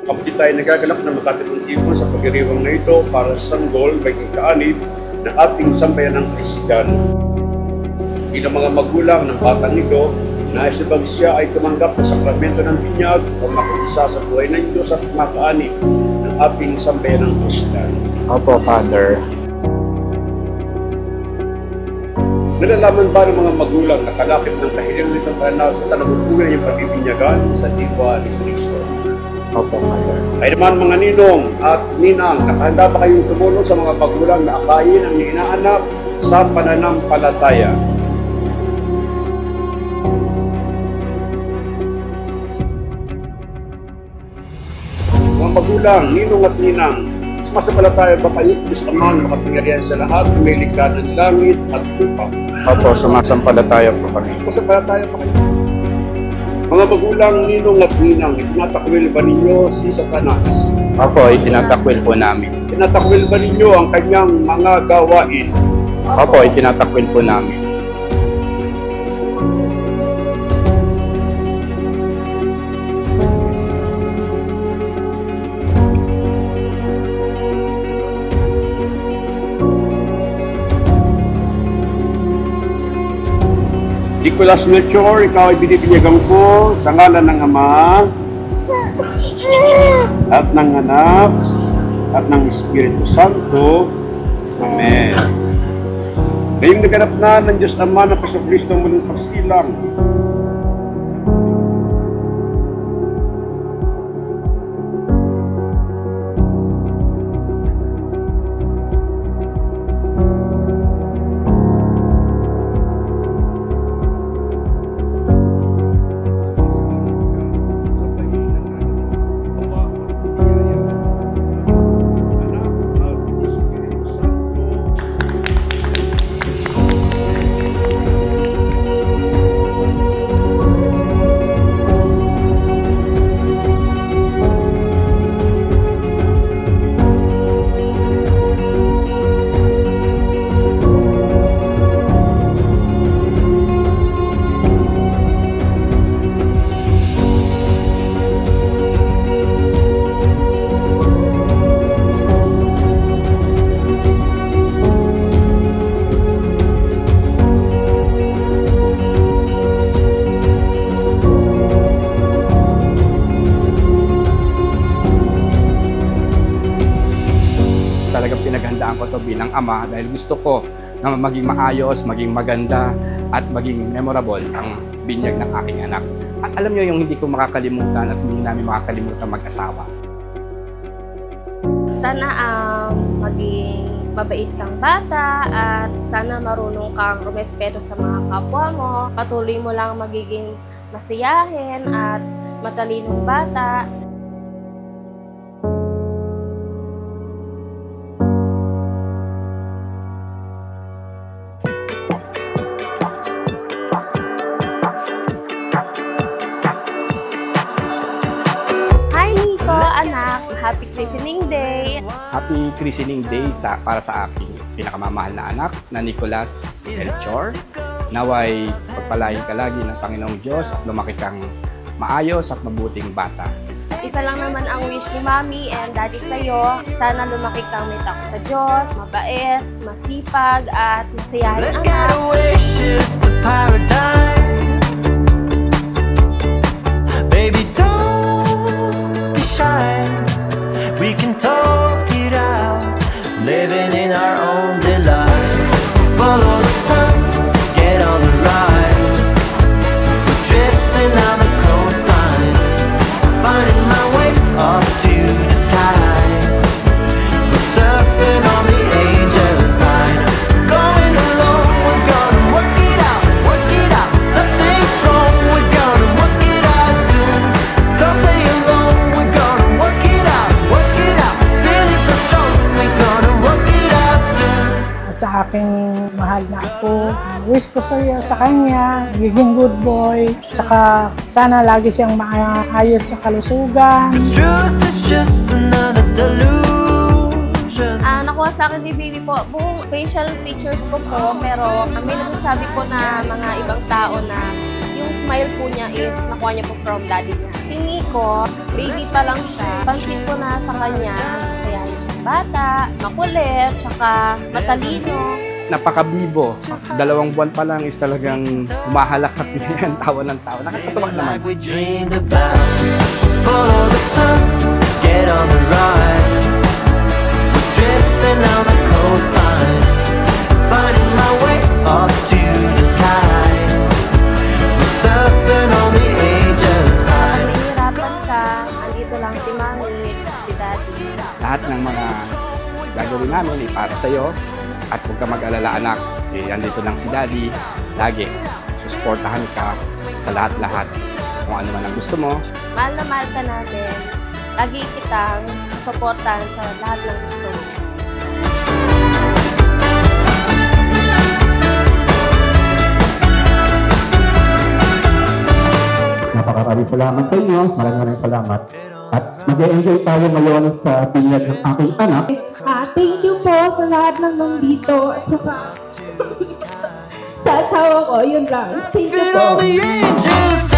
Kapag tayo nagagalak na makatipong tipon sa pagdiriwang na ito para sa sanggol, maging kaanib ng ating sambayan ng Kristiyano. Bilang mga magulang ng batang ito, nais bang siya ay tumanggap sa sakramento ng binyag o makiisa sa buhay ng Diyos at makaanib ng ating sambayan ng Kristiyano. Opo, Father. Nalalaman ba ng mga magulang na kalakip ng kahilingan nitong anak na nagugulan yung pagpipinyagan sa diwa ni Kristo? Opo, Father. Ay naman mga ninong at ninang, nakahanda ba kayong tumulong sa mga magulang na akayin ang inaanak sa pananampalataya? Mga magulang, ninong at ninang, sumasampalataya ba kayo Diyos Ama na makapangyarihan sa lahat na may likha ng langit at lupa? Opo, sumasampalataya po kami. Sumasampalataya pa kayo. Mga magulang, ninong at ninang, itinatakwil ba ninyo si Satanas? Opo, itinatakwil po namin. Itinatakwil ba ninyo ang kanyang mga gawain? Opo, itinatakwil po namin. Nicolas Melchor, ikaw ay binibinyagan ko sa ngalan ng Ama at ng Anak at ng Espiritu Santo. Amen. Ngayong naganap na ng Diyos Ama ng Jesucristo ang muling pagsilang. Talagang pinaghandaan ko to bilang ama dahil gusto ko na maging maayos, maging maganda at maging memorable ang binyag ng aking anak. At alam nyo yung hindi ko makakalimutan at hindi namin makakalimutan mag-asawa. Sana maging mabait kang bata at sana marunong kang rumespeto sa mga kapwa mo. Patuloy mo lang magiging masiyahin at matalinong bata. Anak, happy christening day! Happy christening day para sa aking pinakamamahal na anak na Nicolas Melchor. Naway pagpalain ka lagi ng Panginoong Diyos at lumaki kang maayos at mabuting bata. Isa lang naman ang wish ni Mommy and Daddy sa'yo. Sana lumaki kang may takot sa Diyos, mabait, masipag at masayahin Let's anak. get away, shift to paradigm. Baby, don't be shy. We can talk it out, living in our own delight. Follow the sun, get on the ride. We're drifting down the coastline, finding my way up to the sky. We're surfing on the angel's line. Going alone, we're gonna work it out, nothing's wrong, we're gonna work it out soon. Don't play alone, we're gonna work it out, feeling so strong, we're gonna work it out soon. Sa aking mahal na apo, wish ko sa kanya, magiging good boy, tsaka sana lagi siyang maayos sa kalusugan. This truth is just another delusion. Nakuha sa akin ni Baby po, buong facial features ko po, pero may nagsasabi po na mga ibang tao na yung smile po niya is nakuha niya po from daddy niya. Si Nico, baby pa lang siya. Pansin ko na sa kanya, masayahin siyang bata, makulit, tsaka matalino. Napakabibo. 2 buwan pa lang is talagang humahalakak yan, tawa ng tawa. Nakakatawa naman. Like we dreamed about. Follow the sun, get on the ride. We're drifting down the coastline, finding my way up to the sky. We're surfing on the angels' high. Nahihirapan ka, andito lang si Mami, si Daddy. Lahat ng mga gagawin namin ay para sa'yo. At huwag ka mag-alala anak, andito lang si Daddy. Lagi, susuportahan ka sa lahat-lahat. Kung ano man ang gusto mo. Mahal na mahal ka natin. Lagi kitang suportahan sa lahat ng gusto mo. Napakaraming salamat sa inyo. Maraming salamat. At mag-enjoy tayo ngayon sa binyag ng aking anak. Thank you po sa lahat ng nandito at saka sa asawa ko, yun lang. Thank you Fit po. all the angels'